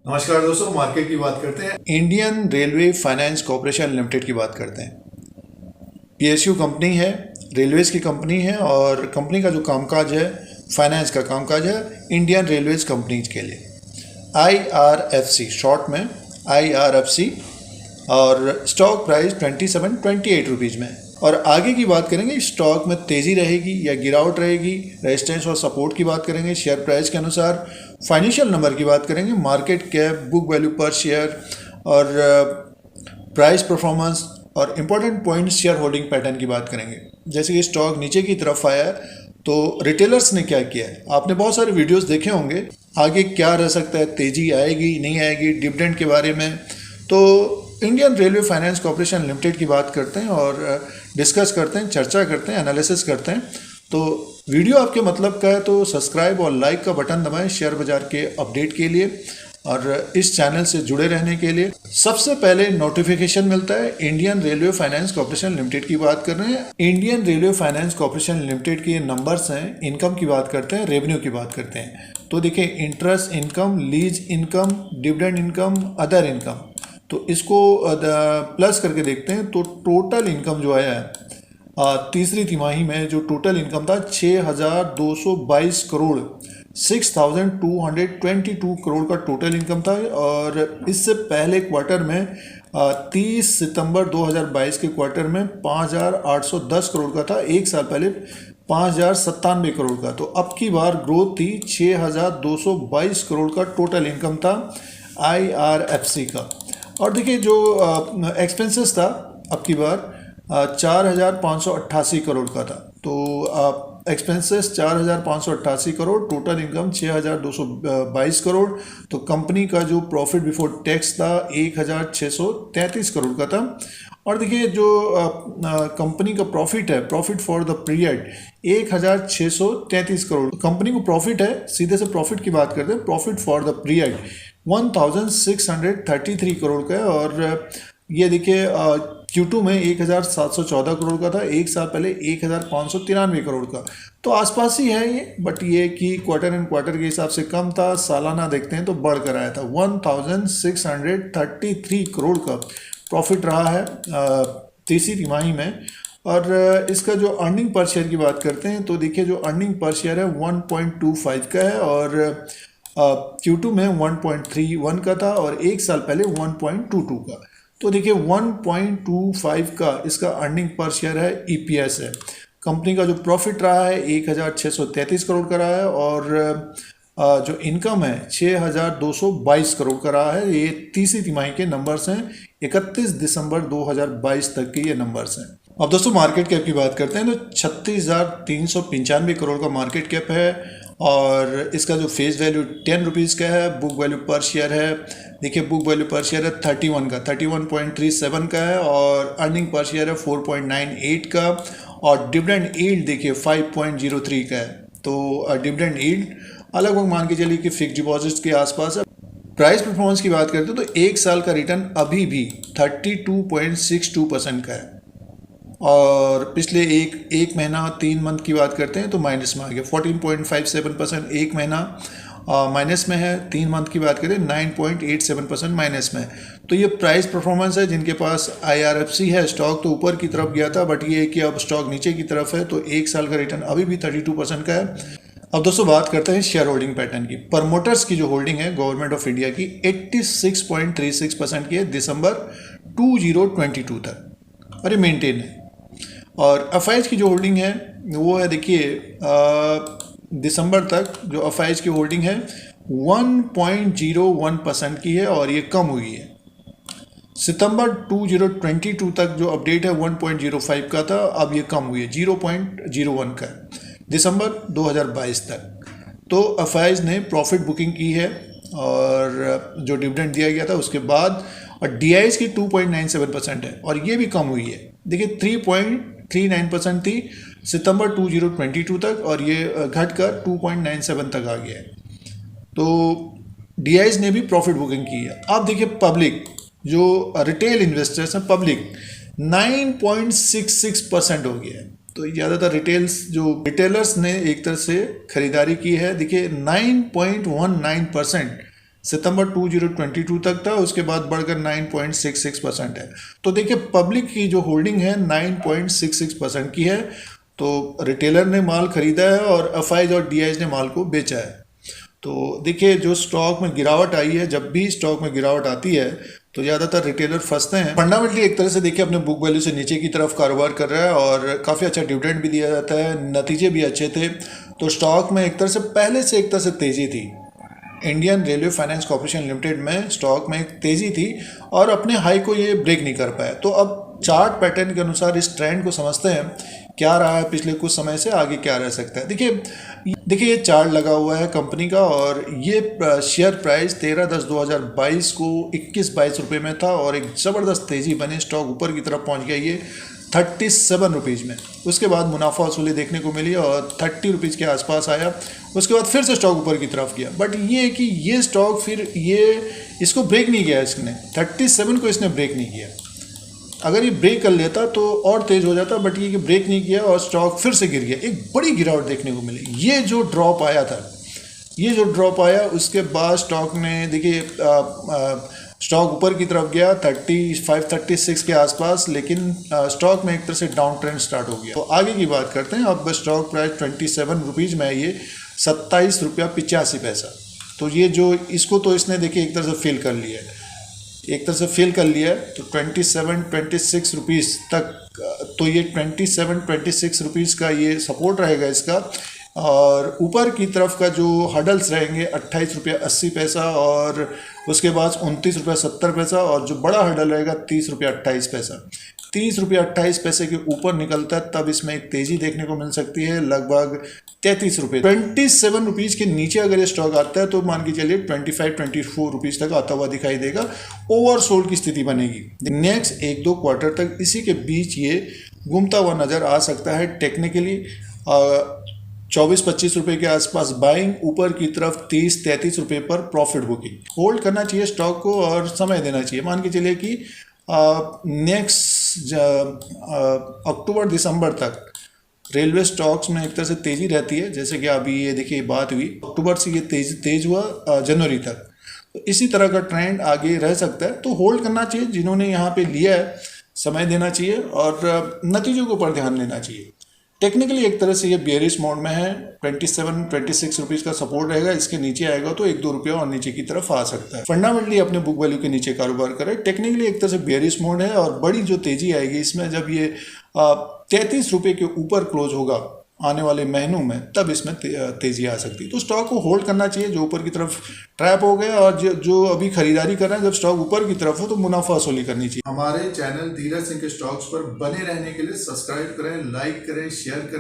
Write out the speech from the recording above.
नमस्कार दोस्तों, मार्केट की बात करते हैं। Indian railway finance corporation limited की बात करते हैं। पीएसयू कंपनी है, रेलवेज की कंपनी है और कंपनी का जो कामकाज है, फाइनेंस का कामकाज है इंडियन रेलवेज कंपनीज के लिए। आईआरएफसी शॉर्ट में, आईआरएफसी, और स्टॉक प्राइस 27-28 रुपीज़ में। और आगे की बात करेंगे, स्टॉक में तेज़ी रहेगी या गिरावट रहेगी, रेजिस्टेंस और सपोर्ट की बात करेंगे शेयर प्राइस के अनुसार, फाइनेंशियल नंबर की बात करेंगे, मार्केट कैप, बुक वैल्यू पर शेयर और प्राइस परफॉर्मेंस और important point share holding pattern की बात करेंगे। जैसे कि स्टॉक नीचे की तरफ आया है तो रिटेलर्स ने क्या किया है, आपने बहुत सारे वीडियोस देखे होंगे। आगे क्या रह सकता है, तेज़ी आएगी नहीं आएगी, डिविडेंड के बारे में। तो Indian railway finance corporation limited की बात करते हैं और डिस्कस करते हैं, चर्चा करते हैं, एनालिसिस करते हैं। तो वीडियो आपके मतलब का है तो सब्सक्राइब और लाइक का बटन दबाएं शेयर बाजार के अपडेट के लिए और इस चैनल से जुड़े रहने के लिए। सबसे पहले नोटिफिकेशन मिलता है Indian railway finance corporation limited की बात कर रहे हैं। Indian railway finance corporation limited के नंबर्स हैं। इनकम की बात करते हैं, रेवेन्यू की बात करते हैं। तो देखिए, interest income, lease income, dividend income, other income, तो इसको प्लस करके देखते हैं तो टोटल इनकम जो आया है तीसरी तिमाही में, जो टोटल इनकम था 6,222 करोड़, 6,222 करोड़ का टोटल इनकम था। और इससे पहले क्वार्टर में 30 सितंबर 2022 के क्वार्टर में 5,810 करोड़ का था। एक साल पहले 5,097 करोड़ का। तो अब की बार ग्रोथ थी, 6,222 करोड़ का टोटल इनकम था आईआरएफसी का। और देखिए, जो एक्सपेंसेस था अब की बार 4,588 करोड़ का था। तो expenses 4,588 crore, total income 6,222 crore. तो कंपनी का जो प्रॉफिट बिफोर टैक्स था 1,633 करोड़ का था। और देखिए, जो कंपनी का प्रॉफिट है, profit for the period 1,633 crore company को प्रॉफिट है। सीधे से प्रॉफिट की बात करते हैं, profit for the period 1,633 crore का है। और ये देखिए, Q2 में 1,714 करोड़ का था, एक साल पहले 1,593 करोड़ का। तो आसपास ही है ये, बट ये कि क्वार्टर एंड क्वार्टर के हिसाब से कम था। सालाना देखते हैं तो बढ़ कर आया था, 1,633 करोड़ का प्रॉफिट रहा है तीसरी तिमाही में। और इसका जो अर्निंग पर शेयर की बात करते हैं तो देखिए, जो अर्निंग पर शेयर है 1.25 का है और Q2 में 1.31 का था और एक साल पहले 1.22 का। तो देखिए, 1.25 का इसका अर्निंग पर शेयर है, ईपीएस है। कंपनी का जो प्रॉफिट रहा है 1,633 करोड़ का रहा है और जो इनकम है 6,222 करोड़ का रहा है। ये तीसरी तिमाही के नंबर्स हैं, 31 दिसंबर 2022 तक के ये नंबर्स हैं। अब दोस्तों, मार्केट कैप की बात करते हैं तो 36,395 करोड़ का मार्केट कैप है और इसका जो फेस वैल्यू 10 रुपीज़ का है। बुक वैल्यू पर शेयर है, देखिए बुक वैल्यू पर शेयर है 31 का, 31.37 का है और अर्निंग पर शेयर है 4.98 का और डिविडेंड यील्ड देखिए 5.03 का है। तो डिविडेंड यील्ड अलग मान के चलिए कि फिक्स डिपॉजिट्स के आसपास है। प्राइस परफॉर्मेंस की बात करते हैं तो एक साल का रिटर्न अभी भी 32.62% का है और पिछले एक महीना 3 मंथ की बात करते हैं तो माइनस में आ गया, 14.57% एक महीना माइनस में है। 3 मंथ की बात करें 9.87% माइनस में। तो ये प्राइस परफॉर्मेंस है। जिनके पास आईआरएफसी है, स्टॉक तो ऊपर की तरफ गया था, बट ये है कि अब स्टॉक नीचे की तरफ है। तो एक साल का रिटर्न अभी भी 32% का है। अब दोस्तों, बात करते हैं शेयर होल्डिंग पैटर्न की। प्रमोटर्स की जो होल्डिंग है गवर्नमेंट ऑफ इंडिया की 86.36% की है दिसंबर 2022 तक और ये मेंटेन है। और एफआईज की जो होल्डिंग है वो है, देखिए दिसंबर तक जो एफआईज की होल्डिंग है 1.01% की है और ये कम हुई है। सितंबर 2022 तक जो अपडेट है 1.05 का था, अब ये कम हुई है, 0.01 का है दिसंबर 2022 तक। तो एफआईज ने प्रॉफिट बुकिंग की है और जो डिविडेंड दिया गया था उसके बाद, और डीआईज की 2.97% है और ये भी कम हुई है। देखिए 3.39% थी सितंबर 2022 तक और ये घटकर 2.97 तक आ गया है। तो डीआईज ने भी प्रॉफिट बुकिंग की है। अब देखिए, पब्लिक जो रिटेल इन्वेस्टर्स हैं, पब्लिक 9.66% हो गया है। तो ज़्यादातर रिटेलर्स ने एक तरह से खरीदारी की है। देखिए 9.19% सितंबर 2022 तक था, उसके बाद बढ़कर 9.66% है। तो देखिए पब्लिक की जो होल्डिंग है 9.66% की है। तो रिटेलर ने माल खरीदा है और एफआईज और डीआईज ने माल को बेचा है। तो देखिए जो स्टॉक में गिरावट आई है, जब भी स्टॉक में गिरावट आती है तो ज़्यादातर रिटेलर फंसते हैं। फंडामेंटली एक तरह से देखिए अपने बुक वैल्यू से नीचे की तरफ कारोबार कर रहा है और काफ़ी अच्छा डिविडेंड भी दिया जाता है, नतीजे भी अच्छे थे। तो स्टॉक में एक तरह से पहले से एक तरह से तेज़ी थी। Indian railway finance corporation limited में स्टॉक में एक तेज़ी थी और अपने हाई को ये ब्रेक नहीं कर पाया। तो अब चार्ट पैटर्न के अनुसार इस ट्रेंड को समझते हैं, क्या रहा है पिछले कुछ समय से, आगे क्या रह सकता है। देखिए ये चार्ट लगा हुआ है कंपनी का और ये शेयर प्राइस 13/10/2022 को 21-22 रुपये में था और एक ज़बरदस्त तेज़ी बनी, स्टॉक ऊपर की तरफ पहुंच गया ये 37 रुपीज़ में। उसके बाद मुनाफा वसूली देखने को मिली और 30 रुपीज़ के आसपास आया। उसके बाद फिर से स्टॉक ऊपर की तरफ गया, बट ये कि ये स्टॉक फिर इसको ब्रेक नहीं किया, इसने 37 को इसने ब्रेक नहीं किया। अगर ये ब्रेक कर लेता तो और तेज़ हो जाता, बट ये कि ब्रेक नहीं किया और स्टॉक फिर से गिर गया। एक बड़ी गिरावट देखने को मिली। ये जो ड्रॉप आया उसके बाद स्टॉक ने देखिए स्टॉक ऊपर की तरफ गया 35-36 के आसपास, लेकिन स्टॉक में एक तरह से डाउन ट्रेंड स्टार्ट हो गया। तो आगे की बात करते हैं। अब स्टॉक प्राइस 27 रुपीज़ में है, ये 27 रुपया 85 पैसा। तो ये जो इसको तो इसने देखिए एक तरह से फेल कर लिया है, तो 27-26 रुपीज़ तक। तो ये 27-26 रुपीज़ का ये सपोर्ट रहेगा इसका, और ऊपर की तरफ का जो हडल्स रहेंगे 28 रुपया 80 पैसा और उसके बाद 29 रुपया 70 पैसा, और जो बड़ा हडल रहेगा 30 रुपया 28 पैसा। 30 रुपया 28 पैसे के ऊपर निकलता है तब इसमें एक तेज़ी देखने को मिल सकती है, लगभग 33 रुपये। 27 रुपीज़ के नीचे अगर ये स्टॉक आता है तो मान के चलिए 25-24 रुपीज़ तक आता हुआ दिखाई देगा, ओवरसोल्ड की स्थिति बनेगी। नेक्स्ट 1-2 क्वार्टर तक इसी के बीच ये घूमता हुआ नज़र आ सकता है। टेक्निकली 24-25 रुपये के आसपास बाइंग, ऊपर की तरफ 30-33 रुपये पर प्रॉफिट बुकिंग। होल्ड करना चाहिए स्टॉक को और समय देना चाहिए। मान के चलिए कि नेक्स्ट अक्टूबर दिसंबर तक रेलवे स्टॉक्स में एक तरह से तेज़ी रहती है। जैसे कि अभी ये देखिए बात हुई अक्टूबर से, ये तेज हुआ जनवरी तक, तो इसी तरह का ट्रेंड आगे रह सकता है। तो होल्ड करना चाहिए, जिन्होंने यहाँ पे लिया है समय देना चाहिए और नतीजों के ऊपर ध्यान देना चाहिए। टेक्निकली एक तरह से ये बेयरिश मोड में है। 27-26 रुपीज़ का सपोर्ट रहेगा, इसके नीचे आएगा तो 1-2 रुपया और नीचे की तरफ आ सकता है। फंडामेंटली अपने बुक वैल्यू के नीचे कारोबार करें। टेक्निकली एक तरह से बेयरिश मोड है और बड़ी जो तेज़ी आएगी इसमें, जब ये 33 रुपये के ऊपर क्लोज होगा आने वाले महीनों में, तब इसमें तेज़ी आ सकती है। तो स्टॉक को होल्ड करना चाहिए जो ऊपर की तरफ ट्रैप हो गया, और जो अभी खरीदारी कर रहे हैं, जब स्टॉक ऊपर की तरफ हो तो मुनाफा वसूली करनी चाहिए। हमारे चैनल धीरज सिंह के स्टॉक्स पर बने रहने के लिए सब्सक्राइब करें, लाइक करें, शेयर करें।